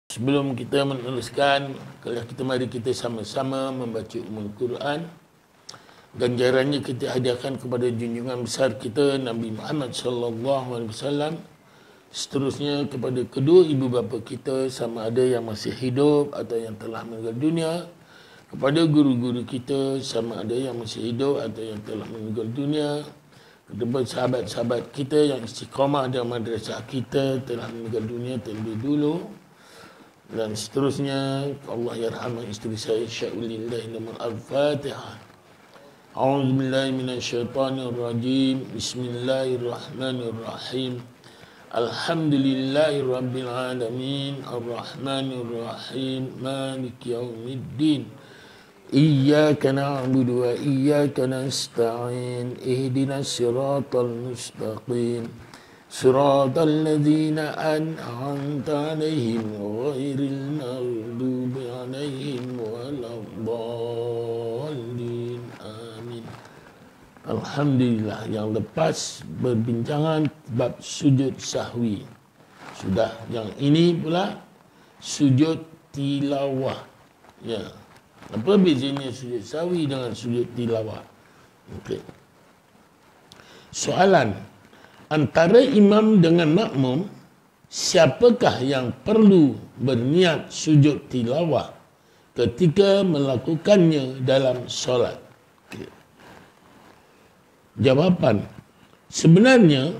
Sebelum kita meneruskan, kalau mari kita sama-sama membaca Ummul Quran. Ganjarannya kita hadiahkan kepada junjungan besar kita Nabi Muhammad sallallahu alaihi wasallam. Seterusnya kepada kedua ibu bapa kita sama ada yang masih hidup atau yang telah meninggal dunia. Kepada guru-guru kita sama ada yang masih hidup atau yang telah meninggal dunia. Kepada sahabat-sahabat kita yang istiqamah dalam madrasah kita telah meninggal dunia terlebih dulu. Dan seterusnya, Allah yarhamah isteri saya Syai'ulillahi nama Al-Fatihah. A'udzubillahi minasyaitanirrajim. Bismillahirrahmanirrahim. Alhamdulillahi rabbil alamin. Ar-Rahmanirrahim. Maliki yaumiddin. Iyyaka na'budu wa iyyaka nasta'in. Ihdinas siratal mustaqim. صراط الذين أنعمت عليهم غير المغضوب عليهم ولا الضالين آمين. Alhamdulillah, yang lepas berbincangan bab sujud sahwi. Sudah, yang ini pula sujud tilawah. Ya. Apa bezanya sujud sahwi dengan sujud tilawah? Okey. Soalan, antara imam dengan makmum, siapakah yang perlu berniat sujud tilawah ketika melakukannya dalam solat? Jawapan, sebenarnya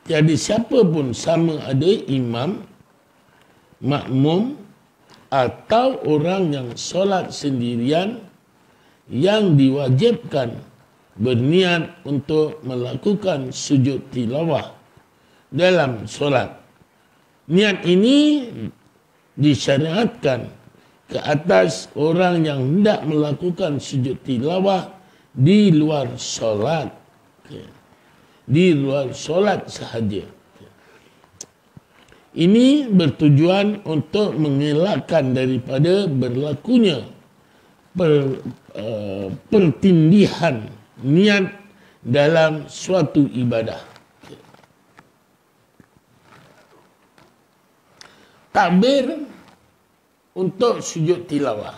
tiada siapa pun sama ada imam, makmum atau orang yang solat sendirian yang diwajibkan berniat untuk melakukan sujud tilawah dalam solat. Niat ini disyariatkan ke atas orang yang hendak melakukan sujud tilawah di luar solat. Di luar solat sahaja. Ini bertujuan untuk mengelakkan daripada berlakunya pertindihan niat dalam suatu ibadah. Takbir untuk sujud tilawah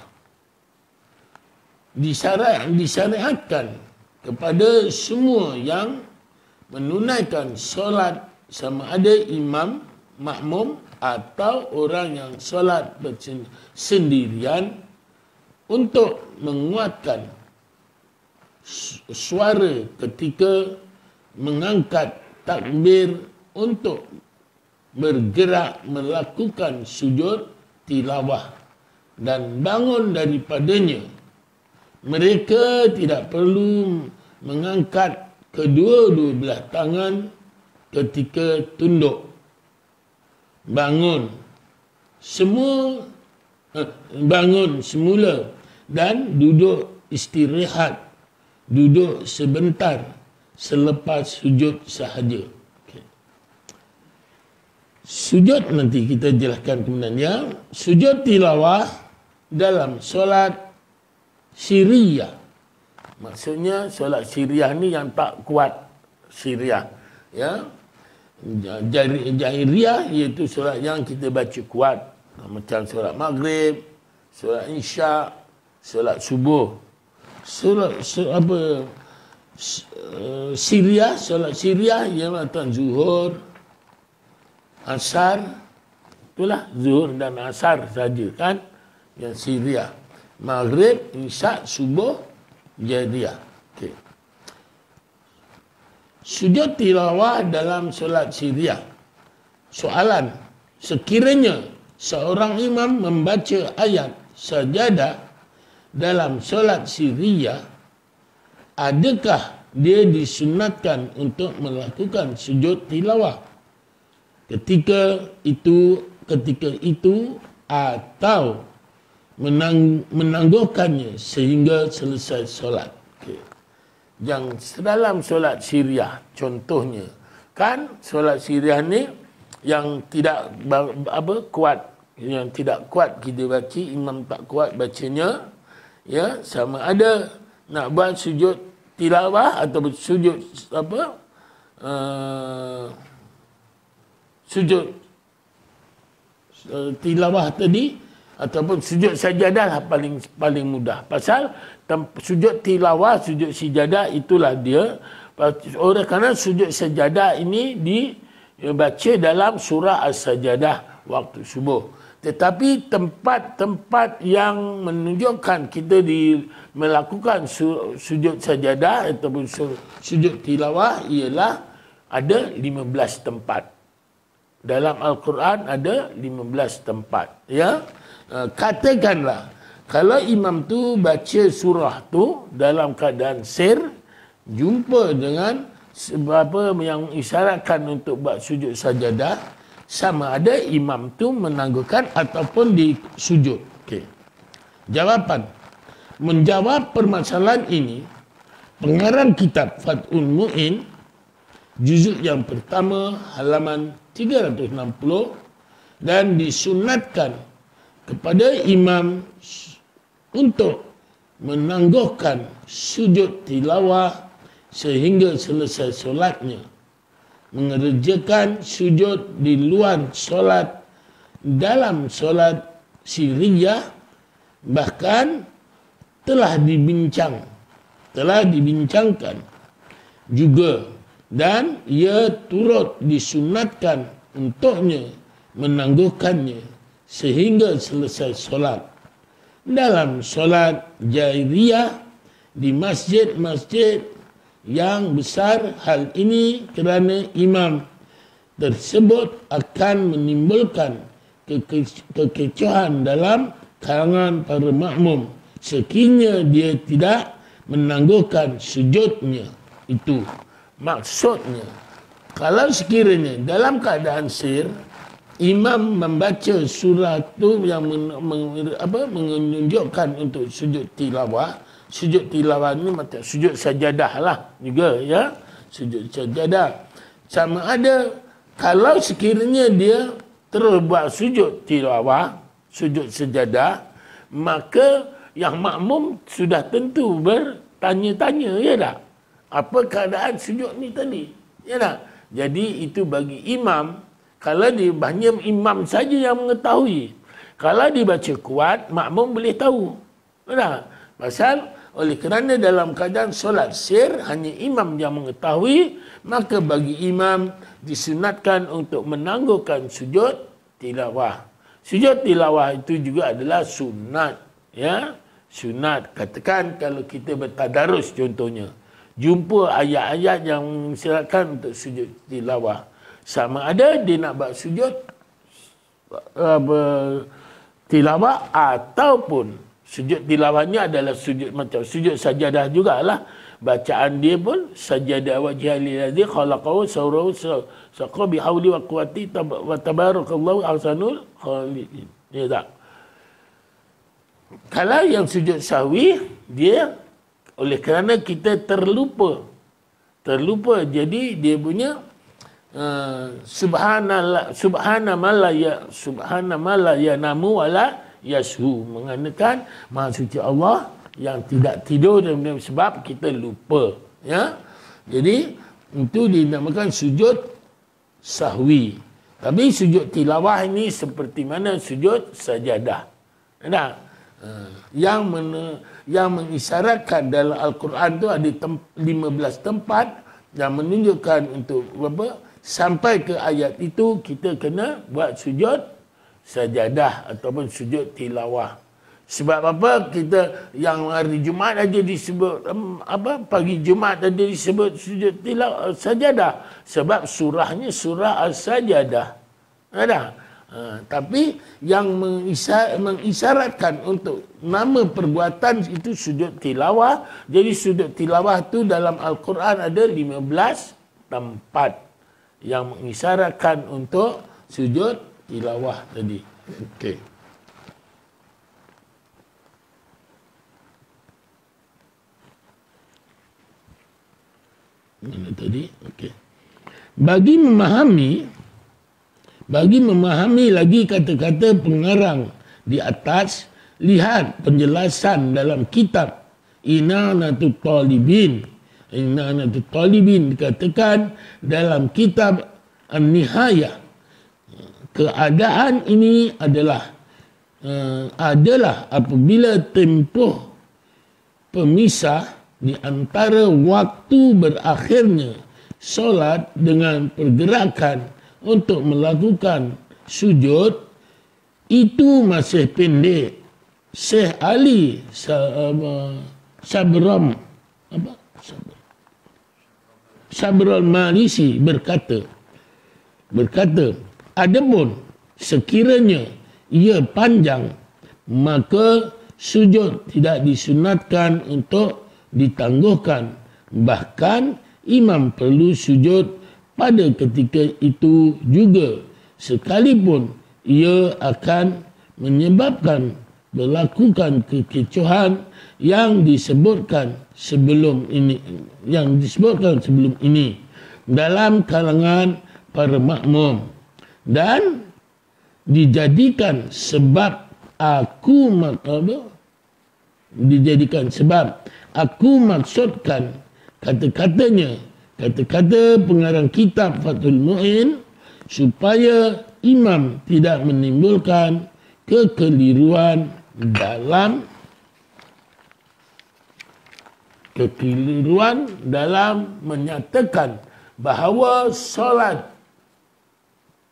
disyariatkan kepada semua yang menunaikan solat, sama ada imam, makmum atau orang yang solat sendirian, untuk menguatkan suara ketika mengangkat takbir untuk bergerak melakukan sujud tilawah dan bangun daripadanya. Mereka tidak perlu mengangkat kedua-dua belah tangan ketika tunduk. Bangun semula dan duduk istirahat. Duduk sebentar selepas sujud sahaja. Okay. Sujud nanti kita jelaskan kemudiannya. Sujud tilawah dalam solat syiriah. Maksudnya solat syiriah ni yang tak kuat syiriah. Ya. Jairiyah iaitu solat yang kita baca kuat. Macam solat maghrib, solat isyak, solat subuh. Solat Syiriah, solat Syiriah ialah tuan zuhur, asar, itulah zuhur dan asar saja kan yang Syiriah. Maghrib, isyak, subuh, jairiyah. Okey. Sujud tilawah dalam solat Syiriah. Soalan, sekiranya seorang imam membaca ayat sajadah dalam solat Syiriah, adakah dia disunatkan untuk melakukan sujud tilawah ketika itu atau menangguhkannya sehingga selesai solat? Okay. Yang dalam solat Syiriah contohnya, kan solat Syiriah ni yang tidak kuat, yang tidak kuat kita baca, imam tak kuat bacanya. Ya, sama ada nak buat sujud tilawah atau sujud sujud tilawah tadi ataupun sujud sajadah lah paling mudah. Pasal sujud tilawah, sujud sajadah itulah dia. Oleh kerana sujud sajadah ini dibaca dalam surah As-Sajadah waktu subuh. Tetapi tempat-tempat yang menunjukkan kita melakukan sujud sajadah ataupun sujud tilawah ialah ada 15 tempat. Dalam Al-Quran ada 15 tempat. Ya, katakanlah kalau imam tu baca surah tu dalam keadaan sir, jumpa dengan apa yang isyaratkan untuk buat sujud sajadah, sama ada imam tu menangguhkan ataupun disujud. Okey. Jawapan. Menjawab permasalahan ini, pengarang kitab Fathul Mu'in, juzuk yang pertama, halaman 360, dan disunatkan kepada imam untuk menangguhkan sujud tilawah sehingga selesai solatnya, mengerjakan sujud di luar solat dalam solat sirriyah, bahkan telah dibincangkan juga, dan ia turut disunatkan untuknya menangguhkannya sehingga selesai solat dalam solat jahriyah di masjid-masjid yang besar. Hal ini kerana imam tersebut akan menimbulkan kekecohan dalam kalangan para makmum sekiranya dia tidak menangguhkan sujudnya itu. Maksudnya, kalau sekiranya dalam keadaan sir, imam membaca surah tu yang menunjukkan untuk sujud tilawah. Sujud tilawah ni macam sujud sajadah lah juga, ya. Sujud sajadah. Sama ada kalau sekiranya dia terus buat sujud tilawah, sujud sajadah, maka yang makmum sudah tentu bertanya-tanya, ya tak? Apa keadaan sujud ni tadi? Ya tak? Jadi itu bagi imam, kalau dia hanya imam saja yang mengetahui. Kalau dibaca kuat, makmum boleh tahu. Ya tak? Pasal oleh kerana dalam keadaan solat sir hanya imam yang mengetahui, maka bagi imam disunatkan untuk menangguhkan sujud tilawah. Sujud tilawah itu juga adalah sunat, ya. Sunat. Katakan kalau kita bertadarus contohnya, jumpa ayat-ayat yang mengisyaratkan untuk sujud tilawah. Sama ada dia nak buat sujud tilawah ataupun sujud tilawahnya adalah sujud macam sujud sajadah jugalah. Bacaan dia pun sajadah wajhal lillazi khalaqahu sawrahu saqa bihauli wa quwwati wa tabarakallahu ahsanul khaliqin. Ya tak? Kalau yang sujud sahwi, dia oleh kerana kita terlupa, jadi dia punya subhanallah subhanallah ya namu wala yashu, mengatakan maha suci Allah yang tidak tidur sebab kita lupa, ya. Jadi itu dinamakan sujud sahwi. Tapi sujud tilawah ini seperti mana sujud sajadah. Nah, yang mengisyaratkan dalam Al-Quran tu ada 15 tempat yang menunjukkan untuk apa, sampai ke ayat itu kita kena buat sujud sajadah ataupun sujud tilawah. Sebab apa kita yang hari Jumaat aja disebut pagi Jumaat aja disebut sujud tilawah sajadah, sebab surahnya surah As-Sajadah. Ada. Tapi yang mengisyaratkan untuk nama perbuatan itu sujud tilawah. Jadi sujud tilawah tu dalam Al-Quran ada 15 tempat yang mengisyaratkan untuk sujud tilawah tadi. Okey. Mana tadi? Okey. Bagi memahami lagi kata-kata pengarang di atas, lihat penjelasan dalam kitab I'anatul Talibin. I'anatul Talibin dikatakan dalam kitab An-Nihayah. Keadaan ini adalah apabila tempoh pemisah di antara waktu berakhirnya solat dengan pergerakan untuk melakukan sujud itu masih pendek. Syekh Ali Sabrul Malisi berkata, adapun sekiranya ia panjang, maka sujud tidak disunatkan untuk ditangguhkan. Bahkan imam perlu sujud pada ketika itu juga, sekalipun ia akan menyebabkan melakukan kekecohan yang disebutkan sebelum ini dalam kalangan para makmum, dan dijadikan sebab aku maksudkan kata-kata pengarang kitab Fathul Mu'in, supaya imam tidak menimbulkan kekeliruan dalam menyatakan bahawa solat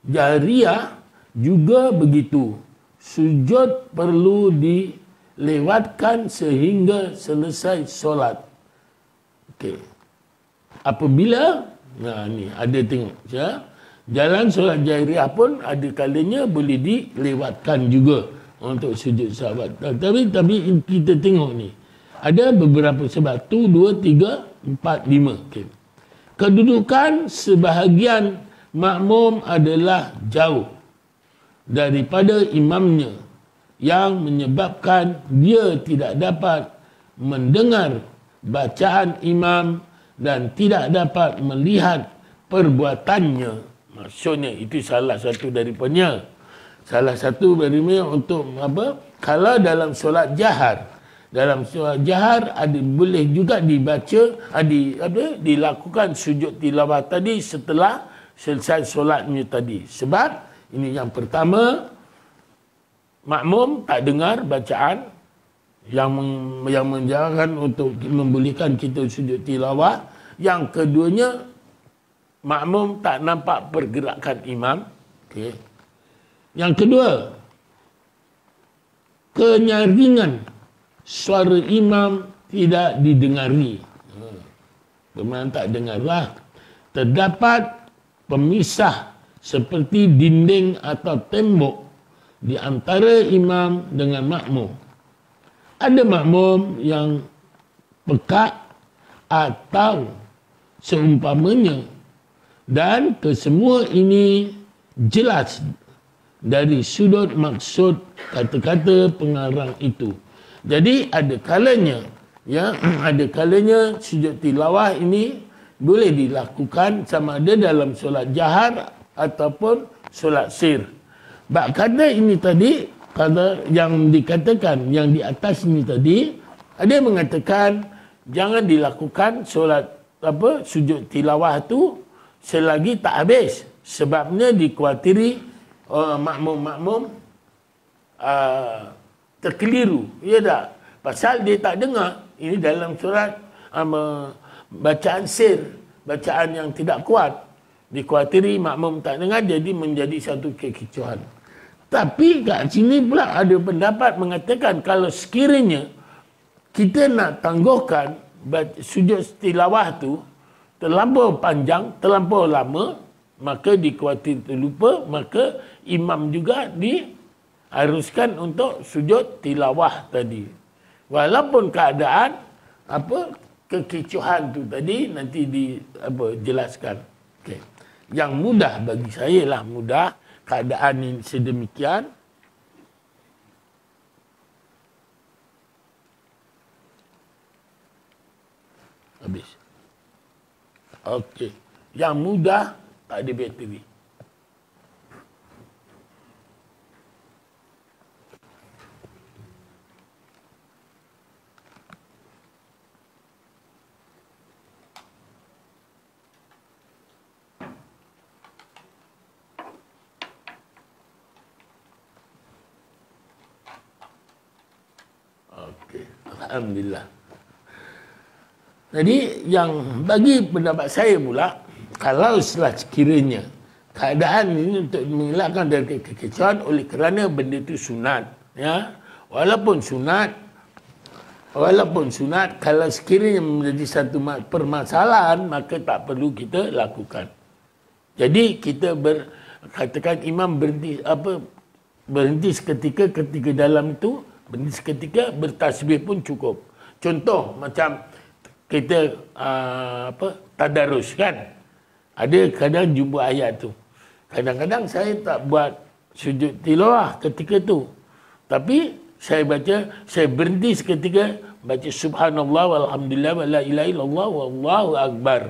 jariyah juga begitu. Sujud perlu dilewatkan sehingga selesai solat. Okey. Apabila, ni ada tengok ya. Jalan solat jariyah pun ada kalanya boleh dilewatkan juga untuk sujud sahabat. Tapi kita tengok ni. Ada beberapa sebab. 1, 2, 3, 4, 5. Okay. Kedudukan sebahagian makmum adalah jauh daripada imamnya yang menyebabkan dia tidak dapat mendengar bacaan imam dan tidak dapat melihat perbuatannya. Maksudnya itu salah satu daripadanya. Salah satu daripadanya untuk apa? Kalau dalam solat jahar, ada boleh juga dibaca, dilakukan sujud tilawah tadi setelah selesai solatnya tadi. Sebab ini yang pertama, makmum tak dengar bacaan yang menjarahkan untuk membolehkan kita sujud tilawah. Yang keduanya, makmum tak nampak pergerakan imam. Okay. Yang kedua, kenyaringan suara imam tidak didengari. Bermakna tak dengarlah. Terdapat pemisah seperti dinding atau tembok di antara imam dengan makmum. Ada makmum yang pekat atau seumpamanya, dan kesemua ini jelas dari sudut maksud kata-kata pengarang itu. Jadi ada kalanya sujud tilawah ini boleh dilakukan sama ada dalam solat jahar ataupun solat sir. Bab kata ini tadi, kata yang dikatakan yang di atas ini tadi, ada yang mengatakan jangan dilakukan solat sujud tilawah tu selagi tak habis, sebabnya dikhawatiri makmum-makmum terkeliru. Ya tak? Pasal dia tak dengar. Ini dalam surat bacaan sir, bacaan yang tidak kuat. Dikhawatiri makmum tak dengar, jadi menjadi satu kekicauan. Tapi kat sini pula ada pendapat mengatakan kalau sekiranya kita nak tangguhkan sujud tilawah tu terlampau panjang, terlampau lama, maka dikhawatir terlupa, maka imam juga diharuskan untuk sujud tilawah tadi. Walaupun keadaan kekicauan tu tadi nanti dijelaskan. Okay. Yang mudah bagi saya lah, mudah keadaan ini sedemikian. Habis. Okey. Yang mudah tak ada bateri. Alhamdulillah. Jadi yang bagi pendapat saya pula, kalau sekiranya keadaan ini untuk mengelakkan dari kekecewaan oleh kerana benda itu sunat, ya, walaupun sunat, kalau sekiranya menjadi satu permasalahan, maka tak perlu kita lakukan. Jadi kita katakan imam berhenti seketika ketika dalam itu, berhenti seketika, bertasbih pun cukup. Contoh macam kita tadarus kan, ada kadang jumpa ayat tu. Kadang-kadang saya tak buat sujud tilawah ketika tu, tapi saya berhenti seketika, baca subhanallah walhamdulillah wa la ilaha illallah wallahu akbar.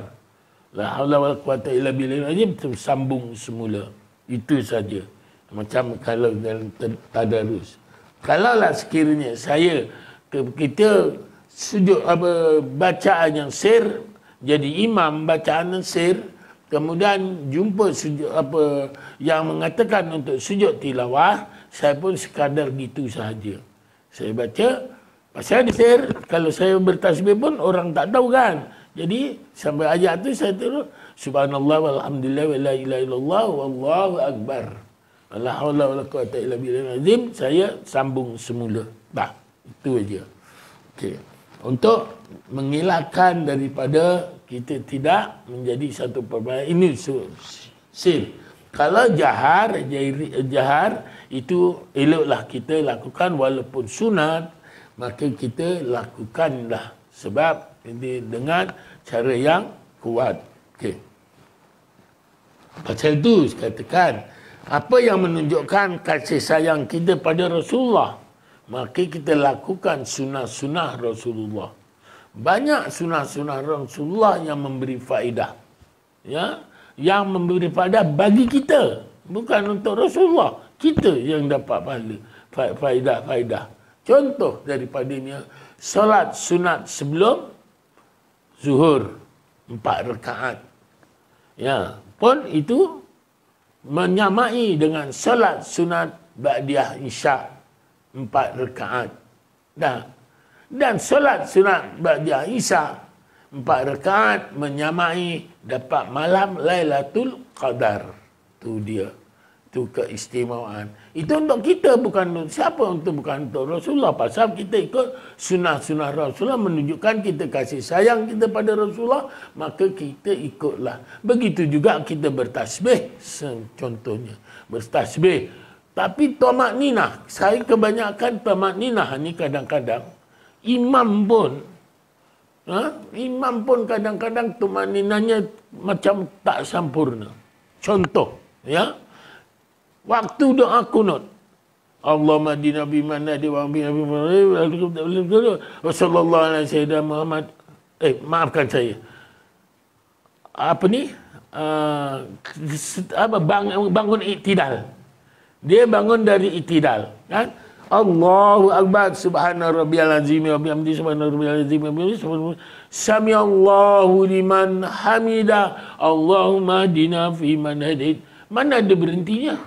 La haula wala quwata illa billah, sambung semula. Itu saja. Macam kalau dalam tadarus. Kalaulah sekiranya kita sujud bacaan yang sir, jadi imam bacaan yang sir, kemudian jumpa sujud yang mengatakan untuk sujud tilawah, saya pun sekadar gitu sahaja. Saya baca, pasal sir, kalau saya bertasbih pun orang tak tahu kan. Jadi sampai ayat tu saya terus subhanallah walhamdulillah wa la ilaha illallah wallahu akbar. La haula wala quwata illa billahil azim, saya sambung semula. Dah, itu aja. Okey. Untuk mengelakkan daripada kita tidak menjadi satu perbuatan ini sir. Kalau jahar itu eloklah kita lakukan walaupun sunat, maka kita lakukanlah sebab ini dengan cara yang kuat. Okey. Pasal itu katakan apa yang menunjukkan kasih sayang kita pada Rasulullah, maka kita lakukan sunnah-sunnah Rasulullah. Banyak sunnah-sunnah Rasulullah yang memberi faedah. Ya, yang memberi faedah bagi kita, bukan untuk Rasulullah. Kita yang dapat faedah. Contoh daripadanya, solat sunat sebelum zuhur 4 rakaat. Ya, pun itu menyamai dengan solat sunat ba'diyah isya 4 rakaat. Dan solat sunat ba'diyah isya 4 rakaat menyamai dapat malam Lailatul Qadar. Tu dia. Tu keistimewaan. Itu untuk kita, bukan untuk siapa, bukan untuk Rasulullah. Pasal kita ikut sunnah-sunnah Rasulullah, menunjukkan kita kasih sayang kita pada Rasulullah, maka kita ikutlah. Begitu juga kita bertasbih, contohnya. Bertasbih. Tapi tamak ninah, saya kebanyakan tamak ninah ni kadang-kadang, imam pun kadang-kadang tamak ninahnya macam tak sempurna. Contoh, ya. Waktu doa kunut, Allahumma hadina biman hadi wa bina biman wa sallallahu alaihi sayyidina Muhammad. Maafkan saya. Bangun iktidal. Dia bangun dari iktidal, kan? Allahu akbar, subhana rabbiyal azim wa bihamdihi subhana rabbiyal azim wa bihamdihi samiallahu liman hamida Allahumma hadina fi man hadait. Mana ada berhentinya?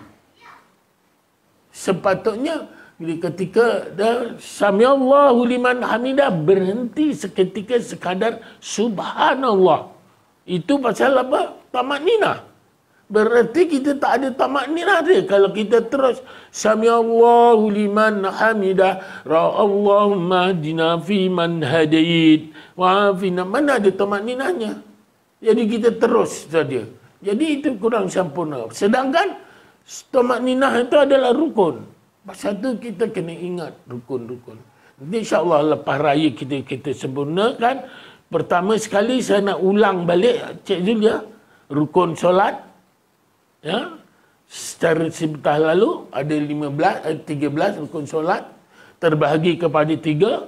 Sepatutnya ketika samiallahu liman hamidah berhenti seketika sekadar subhanallah. Itu pasal apa? Tamak ninah. Berarti kita tak ada tamak ninah dia. Kalau kita terus samiallahu liman hamidah Allahumma hadina fi man hadait wa afina, mana ada tamak ninahnya? Jadi kita terus saja. Jadi itu kurang sempurna. Sedangkan tamak ninah itu adalah rukun. Pasal itu kita kena ingat rukun-rukun. Nanti insyaAllah lepas raya kita sempurnakan. Pertama sekali saya nak ulang balik, Cik Zul, ya. Rukun solat. Ya. Secara sebentar lalu ada 13 rukun solat. Terbahagi kepada 3.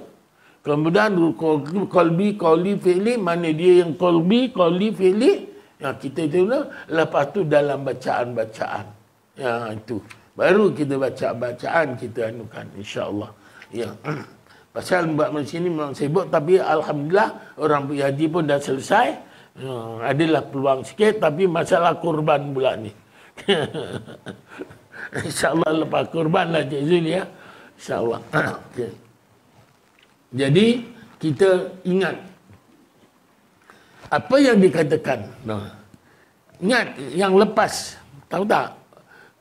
Kemudian rukun qalbi, qawli, fi'li. Mana dia yang qalbi, qawli, fi'li. Ya, kita itu lepas tu dalam bacaan-bacaan. Ya, itu. Baru kita baca bacaan kita anukan, insya-Allah. Ya. Pasal buat macam ni memang sibuk, tapi alhamdulillah orang pergi haji pun dah selesai. Adalah peluang sikit, tapi masalah kurban pula ni. InsyaAllah lepas kurban lah Cik Zul, ya. InsyaAllah. Okay. Jadi kita ingat apa yang dikatakan. Ingat yang lepas, tahu tak?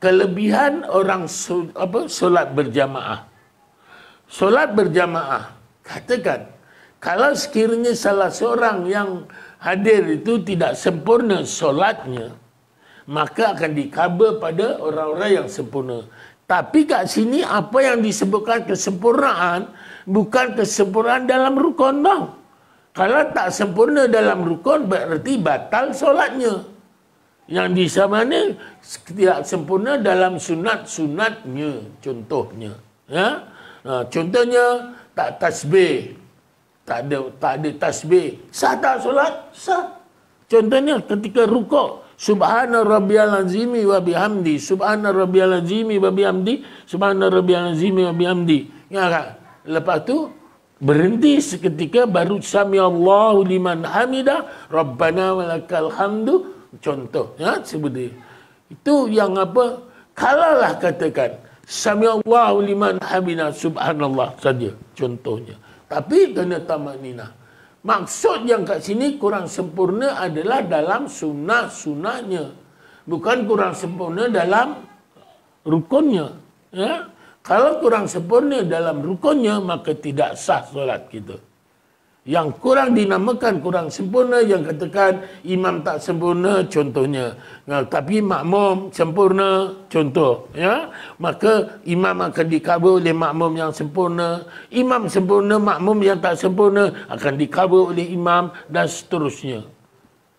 Kelebihan orang solat berjamaah. Solat berjamaah, katakan, kalau sekiranya salah seorang yang hadir itu tidak sempurna solatnya, maka akan dikabul pada orang-orang yang sempurna. Tapi kat sini apa yang disebutkan kesempurnaan, bukan kesempurnaan dalam rukun bang. Kalau tak sempurna dalam rukun, berarti batal solatnya. Yang di sana tidak sempurna dalam sunat-sunatnya, contohnya. Ya? Contohnya, tak tasbih. Tak ada tasbih. Sah tak solat? Sah. Contohnya ketika rukuk. Subhana rabbiyal azimi wa bihamdi. Subhana rabbiyal azimi wa bihamdi. Subhana rabbiyal azimi wa bihamdi. Ya kan? Lepas tu berhenti seketika baru sami Allahu liman hamidah. Rabbana walakal hamdu. Contoh. Ya, seperti itu yang apa? Kalaulah katakan sami Allahu liman hamidah. Subhanallah saja. Contohnya. Tapi kena tamanina. Maksud yang kat sini kurang sempurna adalah dalam sunnah-sunnahnya. Bukan kurang sempurna dalam rukunnya. Ya? Kalau kurang sempurna dalam rukunnya, maka tidak sah solat kita. Yang kurang dinamakan kurang sempurna, yang katakan imam tak sempurna, contohnya. Tapi makmum sempurna, contoh. Ya? Maka imam akan dikabul oleh makmum yang sempurna. Imam sempurna, makmum yang tak sempurna akan dikabul oleh imam dan seterusnya.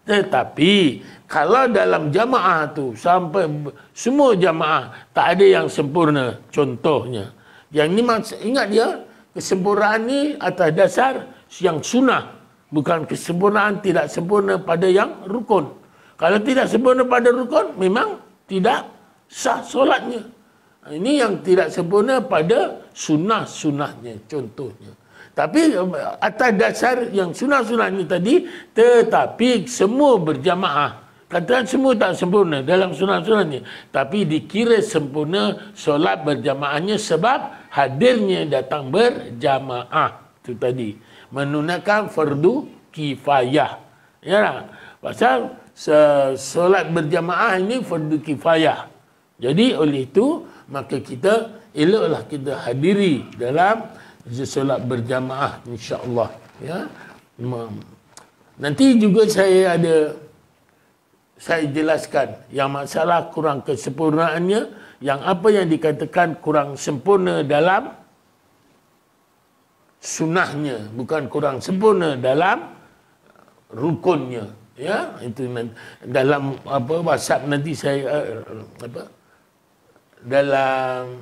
Tetapi kalau dalam jamaah tu sampai semua jamaah tak ada yang sempurna, contohnya. Yang ni ingat dia, kesempurnaan ni atas dasar yang sunnah, bukan kesempurnaan tidak sempurna pada yang rukun. Kalau tidak sempurna pada rukun, memang tidak sah solatnya. Ini yang tidak sempurna pada sunnah-sunnahnya, contohnya. Tapi atas dasar yang sunnah-sunnahnya tadi, tetapi semua berjamaah. Katakan semua tak sempurna dalam sunnah-sunnahnya, tapi dikira sempurna solat berjamaahnya sebab hadirnya datang berjamaah. Itu tadi. Menunaikan fardu kifayah. Ya, pasal solat berjamaah ini fardu kifayah. Jadi oleh itu maka kita eloklah kita hadiri dalam solat berjamaah, insya-Allah. Ya. Nanti juga saya jelaskan yang masalah kurang kesempurnaannya, yang apa yang dikatakan kurang sempurna dalam sunnahnya, bukan kurang sempurna dalam rukunnya. Ya, itu dalam apa WhatsApp nanti saya dalam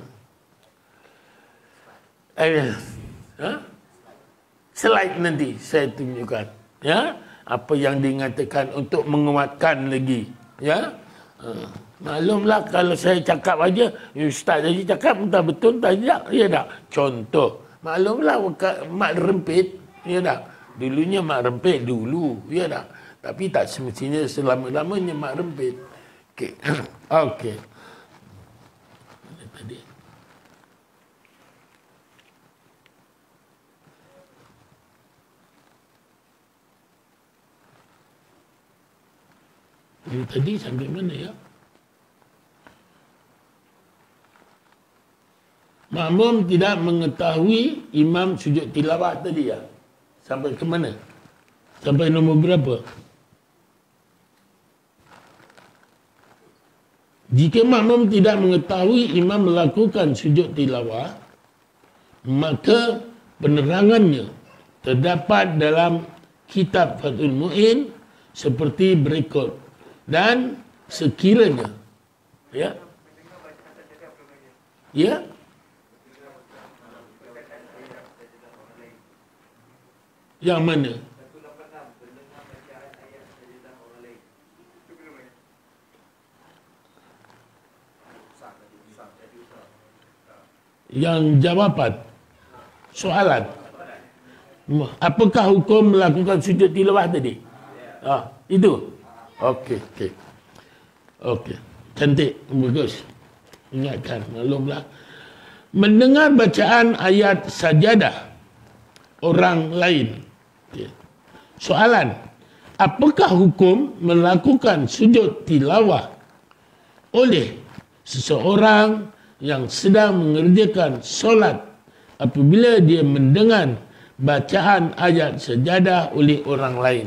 slide nanti saya tunjukkan, ya, apa yang dikatakan untuk menguatkan lagi, ya. Maklumlah kalau saya cakap aja, ustaz aja cakap entah betul entah tidak, ya tak? Contoh, maklumlah mak rempit, ya tak? Dulunya mak rempit dulu, ya tak? Tapi tak semestinya selama-lamanya mak rempit. Okey. Okey. Tadi. Tadi sampai mana ya? Makmum tidak mengetahui imam sujud tilawah tadi ya. Sampai ke mana? Sampai nombor berapa? Jika makmum tidak mengetahui imam melakukan sujud tilawah, maka penerangannya terdapat dalam kitab Fathul Mu'in seperti berikut. Dan sekiranya, ya, ya, yang mana? Yang jawapan soalan. Apakah hukum melakukan sujud tilawah tadi? Itu. Okey, okey. Okey. Cantik, bagus. Ingatkan, maklumlah. Mendengar bacaan ayat sajadah orang lain. Okay. Soalan, apakah hukum melakukan sujud tilawah oleh seseorang yang sedang mengerjakan solat apabila dia mendengar bacaan ayat sajadah oleh orang lain?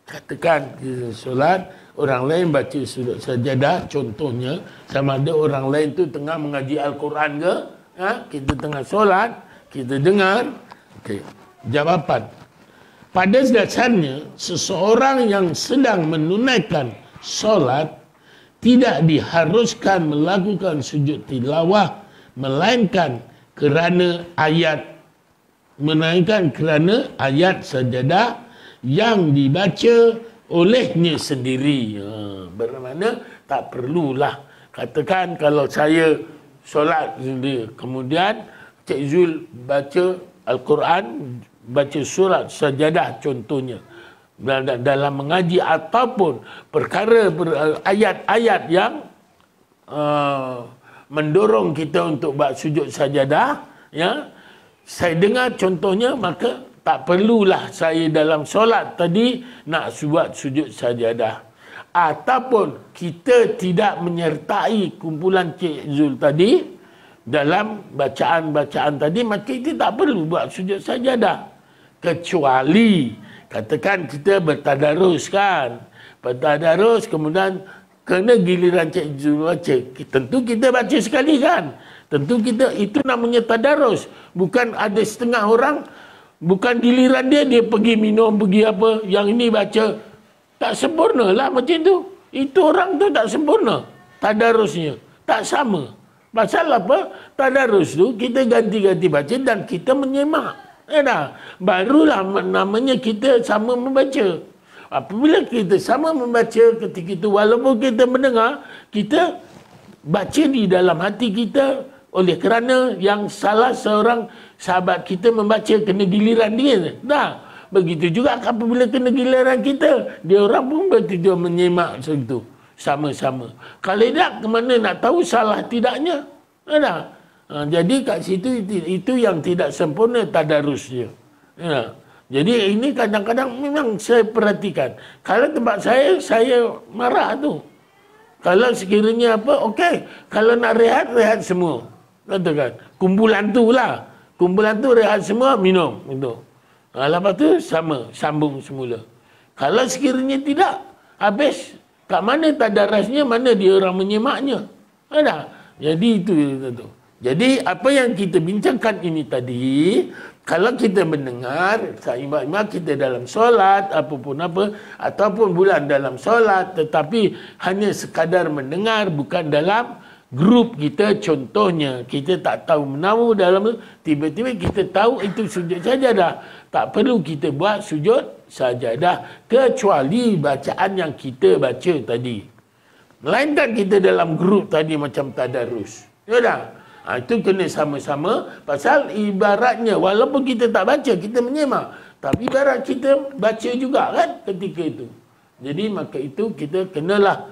Katakan kita solat, orang lain baca surat sajadah, contohnya sama ada orang lain tu tengah mengaji Al-Quran ke, kita tengah solat, kita dengar. Okay. Jawapan, pada dasarnya seseorang yang sedang menunaikan solat tidak diharuskan melakukan sujud tilawah melainkan kerana ayat sajadah yang dibaca olehnya sendiri. Bermakna tak perlulah. Katakan kalau saya solat sendiri, kemudian Cik Zul baca Al-Quran, baca surat sajadah contohnya, dalam mengaji ataupun perkara ayat-ayat yang mendorong kita untuk buat sujud sajadah, ya, saya dengar contohnya, maka tak perlulah saya dalam solat tadi nak buat sujud sajadah. Ataupun kita tidak menyertai kumpulan Cik Zul tadi dalam bacaan-bacaan tadi, maka kita tak perlu buat sujud sajadah. Kecuali katakan kita bertadarus kan, bertadarus kemudian kena giliran Cik Zul baca, tentu kita baca sekali kan, tentu kita, itu namanya tadarus. Bukan ada setengah orang, bukan giliran dia pergi minum, pergi apa, yang ini baca, tak sempurna lah macam tu. Itu orang tu tak sempurna tadarusnya, tak sama. Pasal apa? Tadarus tu kita ganti-ganti baca dan kita menyemak. Barulah namanya kita sama membaca. Apabila kita sama membaca ketika itu, walaupun kita mendengar, kita baca di dalam hati kita, oleh kerana yang salah seorang sahabat kita membaca kena giliran dia. Begitu juga apabila kena giliran kita, dia orang pun bertujuan menyemak segitu sama-sama. Kalau tidak, ke mana nak tahu salah tidaknya? Jadi kat situ itu yang tidak sempurna tadarusnya. Jadi ini kadang-kadang memang saya perhatikan. Kalau tempat saya marah tu. Kalau sekiranya apa, okey. Kalau nak rehat semua. Katakan, kumpulan tu lah. Kumpulan tu rehat semua, minum. Itu. Lepas tu sambung semula. Kalau sekiranya tidak, habis. Kat mana tadarusnya, mana dia orang menyemaknya. Ada. Jadi itu. Jadi apa yang kita bincangkan ini tadi, kalau kita mendengar, imam kita dalam solat, apapun apa, ataupun bulan dalam solat, tetapi hanya sekadar mendengar, bukan dalam grup kita, contohnya, kita tak tahu menahu dalam, tiba-tiba kita tahu itu sujud sajadah. Tak perlu kita buat sujud sajadah, kecuali bacaan yang kita baca tadi. Melainkan kita dalam grup tadi macam tadarus. Ya dah? Itu kena sama-sama, pasal ibaratnya walaupun kita tak baca, kita menyemak, tapi ibarat kita baca juga kan ketika itu. Jadi maka itu kita kenalah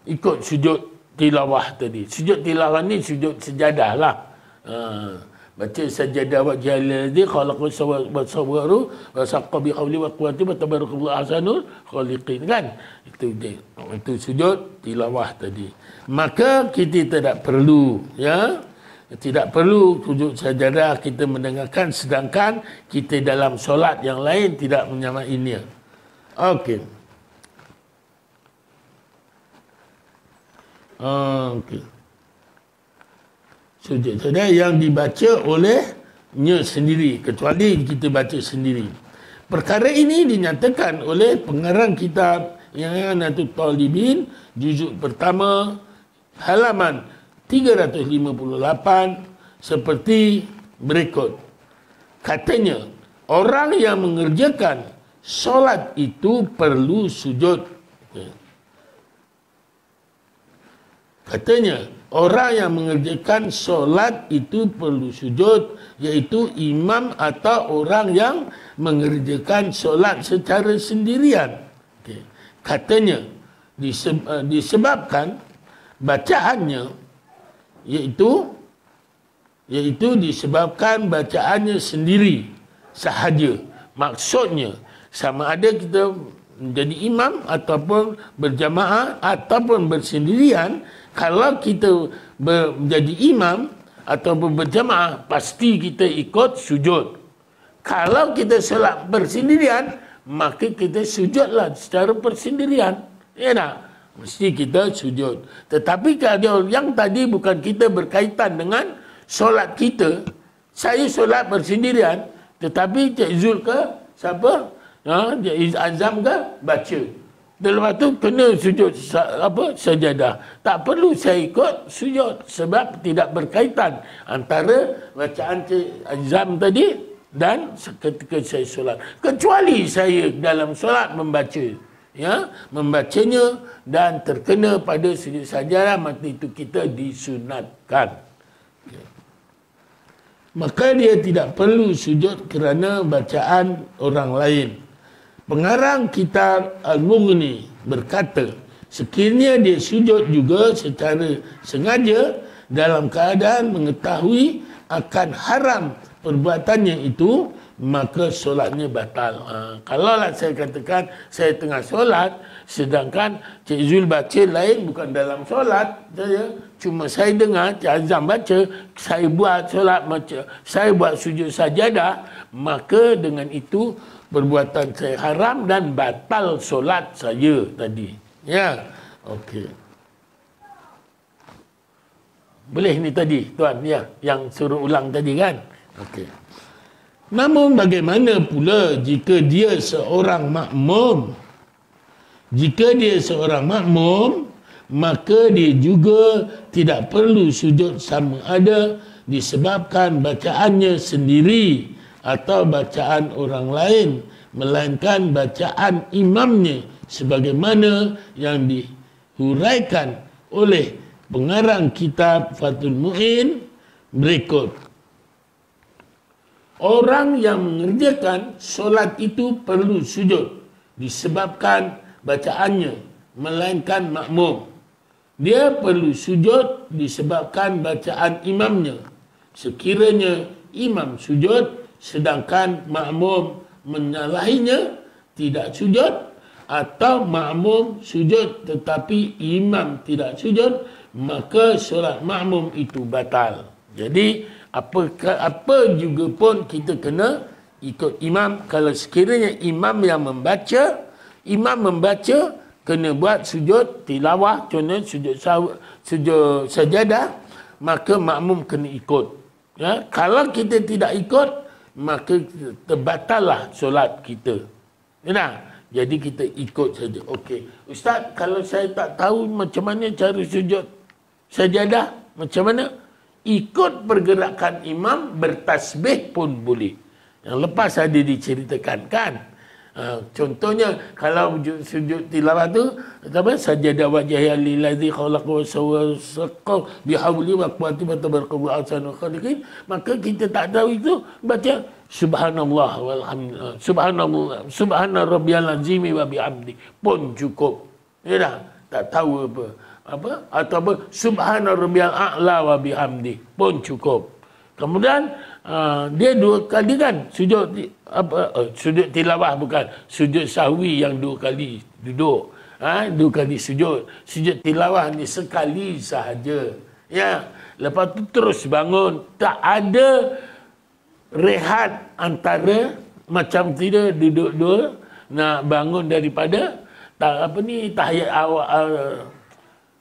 ikut sujud tilawah tadi. Sujud tilawah ni sujud sejadah lah. Baca sajadah wa jalladhi khalaqas sawwaru wa saqqa bi hawli wa quwwati wa tabarakallahu ahsanul khaliqin, kan? Itu sujud tilawah tadi. Maka kita tidak perlu, ya, tidak perlu sujud sajadah kita mendengarkan, sedangkan kita dalam solat yang lain tidak menyamainya. Okey. Sujud sajadah yang dibaca olehnya sendiri, kecuali kita baca sendiri. Perkara ini dinyatakan oleh pengarang kitab I'anatul Talibin, juzuk pertama, halaman 358, seperti berikut. Katanya, orang yang mengerjakan solat itu perlu sujud. Katanya, orang yang mengerjakan solat itu perlu sujud, iaitu imam atau orang yang mengerjakan solat secara sendirian. Katanya, disebabkan bacaannya, iaitu iaitu disebabkan bacaannya sendiri sahaja. Maksudnya sama ada kita menjadi imam ataupun berjamaah ataupun bersendirian. Kalau kita menjadi imam ataupun berjamaah, pasti kita ikut sujud. Kalau kita solat bersendirian, maka kita sujudlah secara bersendirian. Ya tak? Mesti kita sujud. Tetapi kalau yang tadi bukan kita berkaitan dengan solat kita, saya solat bersendirian, tetapi Cik Zul ke siapa? Cik Azam ke baca. Lepas tu kena sujud sajadah. Tak perlu saya ikut sujud sebab tidak berkaitan antara bacaan Cik Azam tadi dan ketika saya solat. Kecuali saya dalam solat membaca, membacanya dan terkena pada sujud sajadah, maka itu kita disunatkan. Maka dia tidak perlu sujud kerana bacaan orang lain. Pengarang kitab Al-Mughni berkata, sekiranya dia sujud juga secara sengaja dalam keadaan mengetahui akan haram perbuatannya itu, maka solatnya batal. Kalaulah saya katakan saya tengah solat, sedangkan Cik Zul baca lain bukan dalam solat, cuma saya dengar Cik Azam baca, saya buat solat macam saya buat sujud sajadah, maka dengan itu perbuatan saya haram dan batal solat saya tadi. Ya, okey. Boleh ni tadi, tuan, ya, yang suruh ulang tadi kan? Okey. Namun bagaimana pula jika dia seorang makmum? Jika dia seorang makmum, maka dia juga tidak perlu sujud sama ada disebabkan bacaannya sendiri atau bacaan orang lain, melainkan bacaan imamnya sebagaimana yang dihuraikan oleh pengarang kitab Fathul Mu'in berikut. Orang yang mengerjakan solat itu perlu sujud disebabkan bacaannya, melainkan makmum. Dia perlu sujud disebabkan bacaan imamnya. Sekiranya imam sujud sedangkan makmum menyalahinya, tidak sujud, atau makmum sujud tetapi imam tidak sujud, maka solat makmum itu batal. Jadi apa juga pun kita kena ikut imam. Kalau sekiranya imam yang membaca, kena buat sujud tilawah, contohnya sujud sajadah, maka makmum kena ikut. Ya, kalau kita tidak ikut, maka terbatallah solat kita. Ya, jadi kita ikut saja. Okey, Ustaz, kalau saya tak tahu macam mana cara sujud sajadah, macam mana? Ikut pergerakan imam, bertasbih pun boleh. Yang lepas ada diceritakan kan. Contohnya kalau sujud tilawah tu apa, sajada wajhi lillazi khalaqa wa sawwa bihauli wa quwwati wa tabarakallahu ahsanul khaliqin, maka kita tak tahu itu baca subhanallah walhamdulillah, subhanallah, subhana rabbiyal azim wa bihamdi pun cukup. Ya dah, tak tahu apa atau subhana rabbiyal a'la wa bihamdi pun cukup. Kemudian dia dua kali kan sujud sujud tilawah, bukan sujud sahwi yang dua kali duduk, dua kali sujud. Sujud tilawah ni sekali sahaja. Ya, lepas tu terus bangun, tak ada rehat antara, macam tidak duduk dua nak bangun daripada tahiyat awal,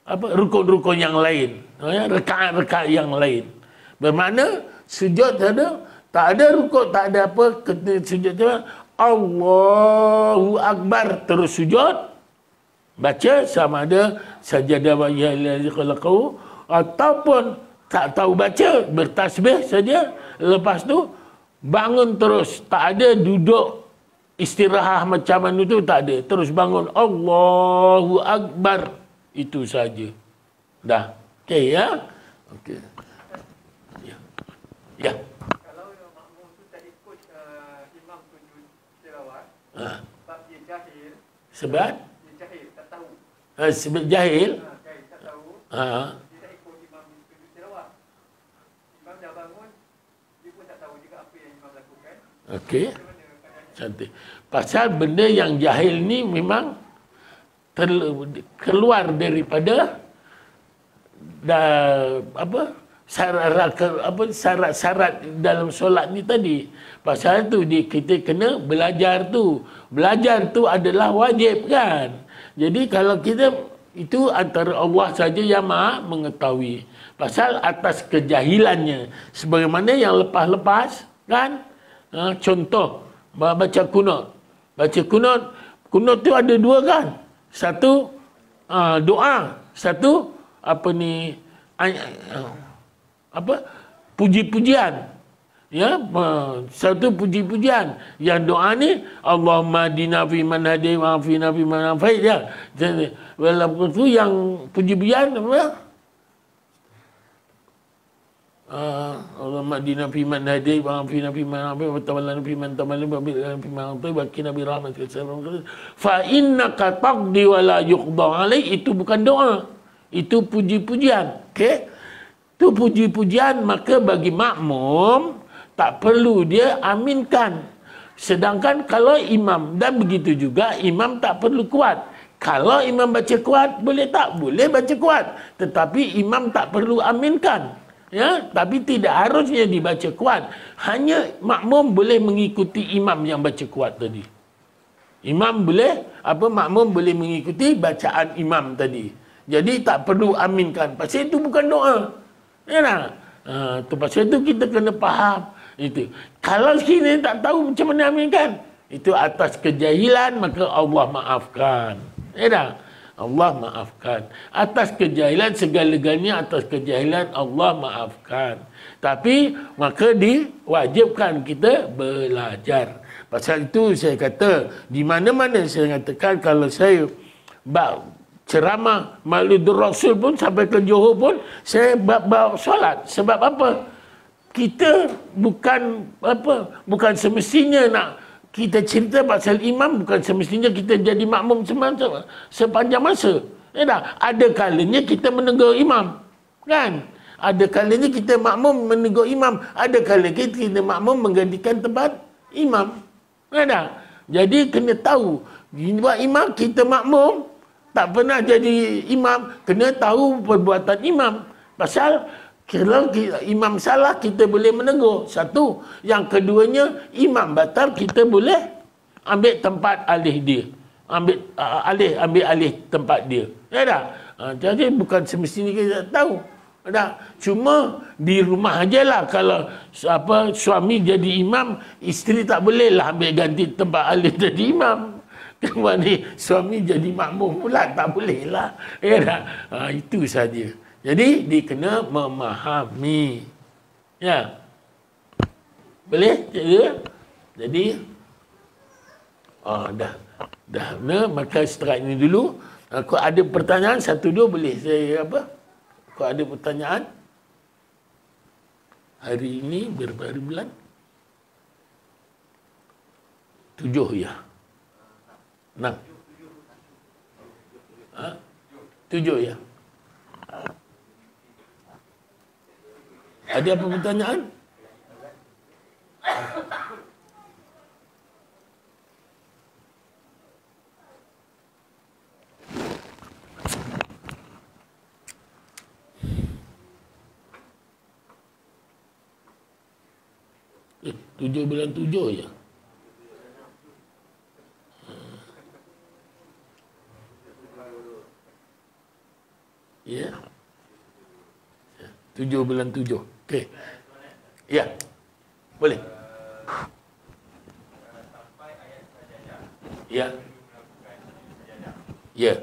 rukun-rukun yang lain, rakaat-rakaat yang lain. Bermakna sujud tak ada rukuk, tak ada apa, sujud tu Allahu Akbar terus sujud, baca sama ada sajadah wajhi khalaqahu, ataupun tak tahu baca, bertasbih saja, lepas tu bangun terus, tak ada duduk istirahat macam mana tu, tak ada, terus bangun Allahu Akbar, itu saja dah. Okey ya, okey ya. Kalau makmum tu tak ikut imam sujud tilawah, sebab dia jahil. Sebab dia jahil, tak tahu. Sebab jahil. Jahil, tak tahu. Dia tak ikut imam sujud tilawah. Imam dah bangun, dia pun tak tahu juga apa yang imam lakukan. Okey. Cantik. Pasal benda yang jahil ni memang keluar daripada syarat-syarat dalam solat ni tadi. Pasal tu kita kena belajar tu. Belajar tu adalah wajib kan. Jadi kalau kita itu antara Allah saja yang Maha mengetahui. Pasal atas kejahilannya. Sebagaimana yang lepas-lepas kan. Contoh baca kunut. Baca kunut. Kunut tu ada dua kan. Satu doa. Satu puji-pujian. Ya, satu puji-pujian. Yang doa ni Allahumma hadina fi man hadai wa afina fi man afait ya. Walaupun tu yang puji-pujian apa? Allahumma hadina fi man hadai wa afina fi man afait wa tawallana fi man tawalla wa barik fi man atai wa qina bi rahmatika fa innaka taqdi wa la yuqda alai. Itu bukan doa. Itu puji-pujian. Okey? Itu puji-pujian, maka bagi makmum tak perlu dia aminkan. Sedangkan kalau imam, dan begitu juga imam tak perlu kuat. Kalau imam baca kuat, boleh tak? Boleh baca kuat. Tetapi imam tak perlu aminkan. Ya, tapi tidak harusnya dibaca kuat. Hanya makmum boleh mengikuti imam yang baca kuat tadi. Imam boleh, makmum boleh mengikuti bacaan imam tadi. Jadi tak perlu aminkan. Pasal itu bukan doa. Ya tak? Tu pasal itu kita kena faham. Itu. Kalau sini tak tahu macam mana aminkan, itu atas kejahilan, maka Allah maafkan. Ya tak? Allah maafkan. Atas kejahilan, segala-galanya atas kejahilan Allah maafkan. Tapi maka diwajibkan kita belajar. Pasal itu saya kata, di mana-mana saya katakan, kalau saya ceramah Maulidur Rasul pun sampai ke Johor pun saya bawa solat. Sebab apa? Kita bukan semestinya nak kita cerita pasal imam, bukan semestinya kita jadi makmum sepanjang masa. Ya tak? Ada kalanya kita menegur imam. Kan? Ada kalanya kita makmum menegur imam. Ada kalanya kita makmum menggantikan tempat imam. Ya tak? Jadi kena tahu. Buat imam, kita makmum tak pernah jadi imam, kena tahu perbuatan imam. Pasal kalau imam salah, kita boleh menegur. Satu. Yang keduanya, imam batal, kita boleh ambil tempat alih dia. Ambil alih tempat dia. Ya tak? Jadi bukan semestinya kita tahu. Tak? Cuma di rumah ajalah kalau suami jadi imam, isteri tak boleh lah ambil ganti tempat alih jadi imam. Kemudian suami jadi makmum pula, tak boleh lah. Ya tak? Itu saja. Jadi dia kena memahami. Ya. Boleh? Jadi dah maka setelah ini dulu. Aku ada pertanyaan satu dua boleh saya Aku ada pertanyaan. Hari ini berapa hari bulan? 7 ya. 6. 7 ya. Ada apa pertanyaan? Tujuh bulan 7 je. Ya. 7 bulan 7. Okey. Ya. Boleh. Ya. Ya.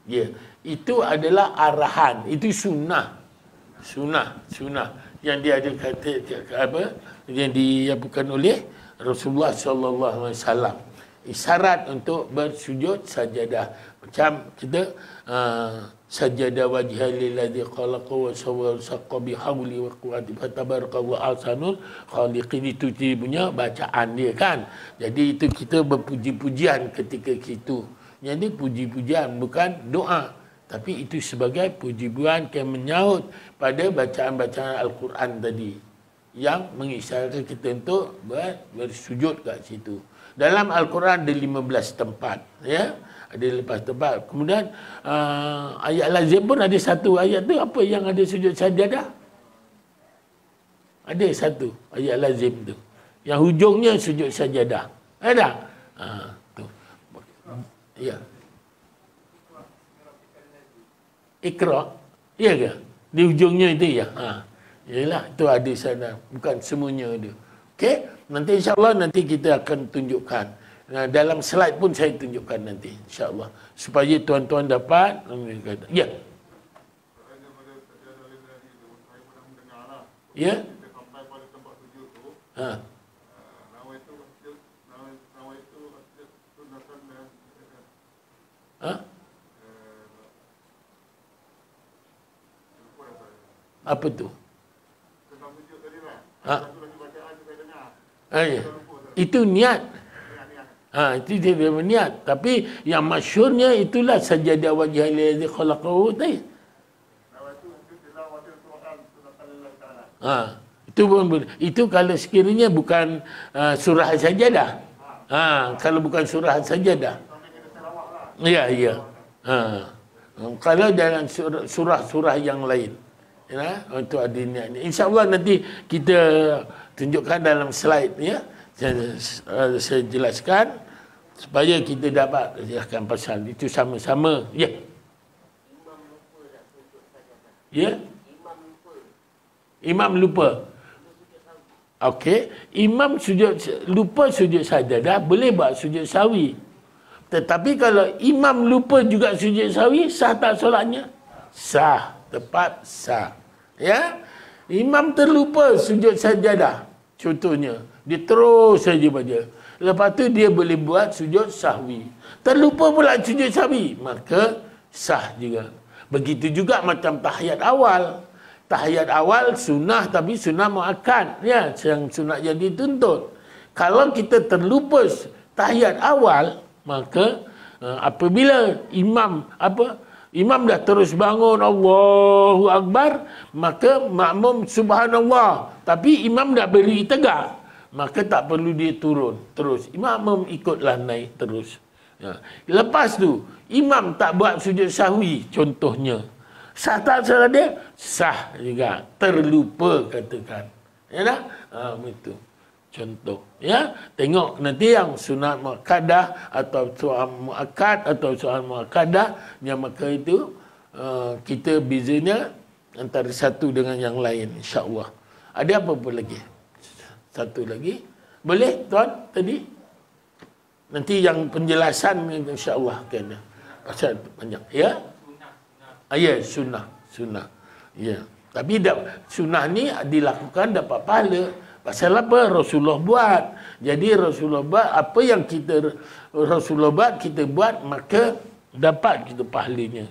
Ya. Itu adalah arahan. Itu sunnah. Sunnah yang dia ada kata yang diapukan oleh Rasulullah sallallahu alaihi wasallam. Isyarat untuk bersujud sajadah. Macam kita sajada wajha lilladzi khalaqa wa sawwaqa bihauli wa quwwati fatabarakallahu ahsanul khaliqin. Itu dia punya bacaan dia kan. Jadi itu kita berpuji-pujian ketika itu. Jadi puji-pujian bukan doa. Tapi itu sebagai pujian yang menyaut pada bacaan-bacaan Al-Quran tadi yang mengisyaratkan kita untuk bersujud kat situ. Dalam Al-Quran ada 15 tempat, ya. Ada 15 tempat. Kemudian ayat lazim pun ada satu ayat tu apa yang ada sujud sajadah? Ada satu ayat lazim tu. Yang hujungnya sujud sajadah. Ada? Tu. Ya. Iqra. Ya ke? Di hujungnya itu ya. Yalah, itu ada sana. Bukan semuanya ada. Okey? Nanti insya-Allah nanti kita akan tunjukkan. Dalam slide pun saya tunjukkan nanti insya-Allah supaya tuan-tuan dapat. Ya. Ya. Apa tu? Ya. Itu niat. Itu dia berniat. Tapi yang masyhurnya itulah sajadah wajah allazi khalaqahu tadi. Itu pun itu kalau sekiranya bukan surah sajadah. Kalau bukan surah sajadah. Ya, ya. Kalau dalam surah-surah yang lain. Ya, untuk ada niat. Insya-Allah nanti kita tunjukkan dalam slide ya. Saya jelaskan supaya kita dapat jelaskan pasal itu sama-sama. Ya. Ya. Imam lupa. Okey, imam sujud lupa sujud sajadah boleh buat sujud sahwi. Tetapi kalau imam lupa juga sujud sahwi, sah tak solatnya? Sah, tepat sah. Ya. Imam terlupa sujud sajadah. Contohnya, dia terus saja baca. Lepas tu dia boleh buat sujud sahwi. Terlupa pula sujud sahwi, maka sah juga. Begitu juga macam tahiyat awal. Tahiyat awal sunnah tapi sunnah muakkad, ya, yang sunnah yang dituntut. Kalau kita terlupa tahiyat awal, maka apabila imam dah terus bangun Allahu Akbar, maka makmum subhanallah, tapi imam dah berdiri tegak, maka tak perlu dia turun terus, makmum ikutlah naik terus. Ya. Lepas tu imam tak buat sujud sahwi contohnya, sah tak salah dia? Sah juga. Terlupa katakan. Ya tak? Itu contoh. Ya, tengok nanti yang sunat muakkadah atau soal muakkad atau soal muakkadah, yang maka itu kita bezanya antara satu dengan yang lain insya-Allah. Ada apa pun lagi? Satu lagi. Boleh tuan tadi? Nanti yang penjelasan insya-Allah kena. Pasal panjang. Ya? Ya, sunnah. Ya. Tapi sunnah ni dilakukan dapat pahala. Pasal apa? Rasulullah buat. Jadi Rasulullah buat apa yang Rasulullah buat, kita buat, maka dapat kita pahalanya.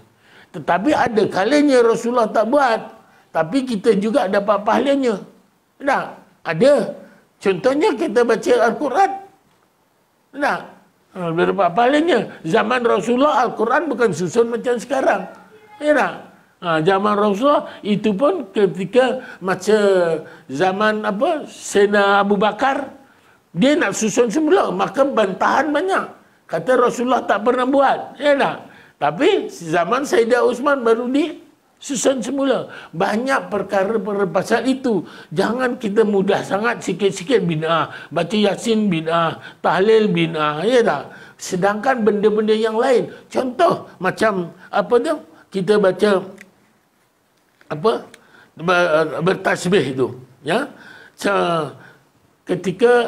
Tetapi ada kalanya Rasulullah tak buat, tapi kita juga dapat pahalanya. Tak? Ada. Contohnya kita baca Al-Quran. Tak? Dapat pahalanya. Zaman Rasulullah Al-Quran bukan susun macam sekarang. Ya tak? Zaman Rasulullah itu pun ketika macam zaman Sayyidina Abu Bakar, dia nak susun semula, maka bantahan banyak. Kata Rasulullah tak pernah buat. Ya tak? Tapi zaman Sayyidina Uthman baru disusun semula. Banyak perkara pasal itu. Jangan kita mudah sangat sikit-sikit bid'ah. Baca Yasin bid'ah, tahlil bid'ah. Ya tak? Sedangkan benda-benda yang lain. Contoh macam kita baca bertasbih itu, ya, ketika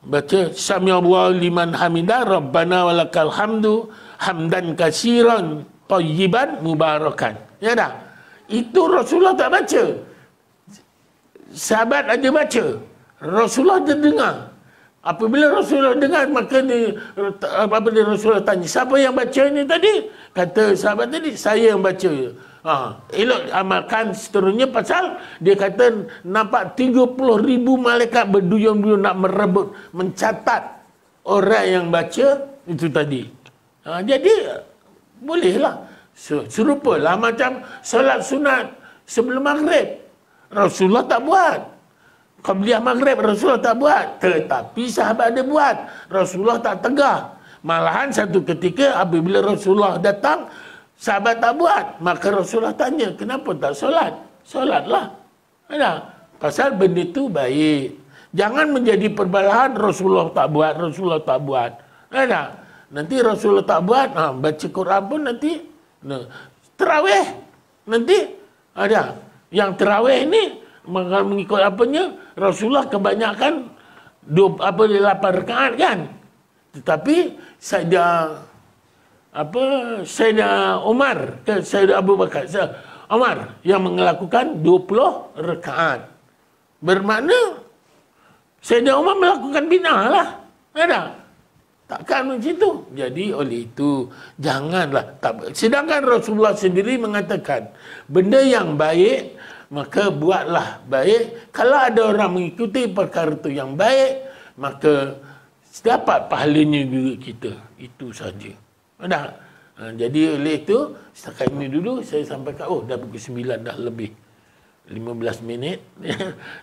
baca sami'allahu liman hamidah rabbana walakal hamdu hamdan katsiran thayyiban mubarakan, ya dah. Itu Rasulullah tak baca, sahabat ada baca, Rasulullah dia dengar. Apabila Rasulullah dengar, maka apabila Rasulullah tanya, siapa yang baca ini tadi? Kata sahabat tadi, saya yang baca. Elok amalkan seterusnya, pasal dia kata nampak 30,000 malaikat berduyun-duyun nak merebut, mencatat orang yang baca itu tadi. Jadi bolehlah. Serupalah macam solat sunat sebelum maghrib. Rasulullah tak buat. Qabliyah maghrib Rasulullah tak buat. Tetapi sahabat ada buat. Rasulullah tak tegah. Malahan satu ketika apabila Rasulullah datang, sahabat tak buat. Maka Rasulullah tanya, kenapa tak solat? Solatlah. Pasal benda itu baik. Jangan menjadi perbalahan Rasulullah tak buat, Rasulullah tak buat. Nanti Rasulullah tak buat, baca Quran pun nanti terawih. Nanti ada yang terawih ni mengikut apanya? Rasulullah kebanyakan 8 rakaat kan. Tetapi Sayyidina Umar ke Sayyidina Abu Bakar, Umar yang melakukan 20 rakaat. Bermakna Sayyidina Umar melakukan bid'ah lah. Takkan macam itu. Jadi oleh itu janganlah. Sedangkan Rasulullah sendiri mengatakan benda yang baik maka buatlah baik. Kalau ada orang mengikuti perkara itu yang baik, maka dapat pahalanya juga kita. Itu saja. Jadi oleh itu setakat ini dulu saya sampaikan. Dah pukul 9 dah lebih 15 minit.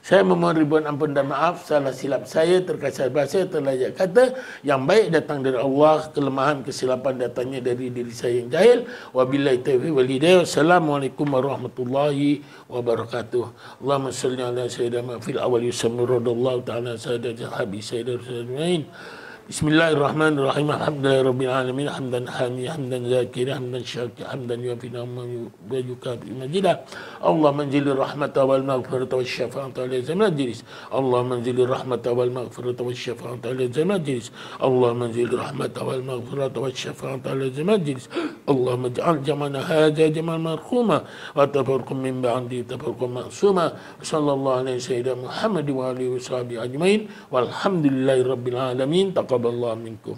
Saya memohon ribuan ampun dan maaf salah silap saya, terkasar bahasa, terlajak kata. Yang baik datang dari Allah, kelemahan, kesilapan datangnya dari diri saya yang jahil. Wabillahi taufiq wal hidayah. Wassalamualaikum warahmatullahi wabarakatuh. Allahumma salli ala sayyidina fil awwal yusammi radallahu ta'ala sayyidina habi sayyidina rasulullah. Bismillahirrahmanirrahim. Alhamdulillahirabbil alamin. Hamdan hamid, hamdan zakir, hamdan syakir, hamdan yufi ni'amahu wa yukafi majidah. Allah manzilir rahmata wal maghfirata was syafa'ata ala zamajlis. Allah manzilir rahmata wal maghfirata was syafa'ata ala zamajlis. Allah manzilir rahmata wal maghfirata was syafa'ata ala zamajlis. Allahumma ij'al jam'ana hadza jam'an marhuma wa tafarruqan min ba'di tafarruqan ma'suma. Sallallahu alaihi sayyidina Muhammad wa alihi washabihi ajmain. Walhamdulillahirabbil alamin. Taqabbalallahu minkum.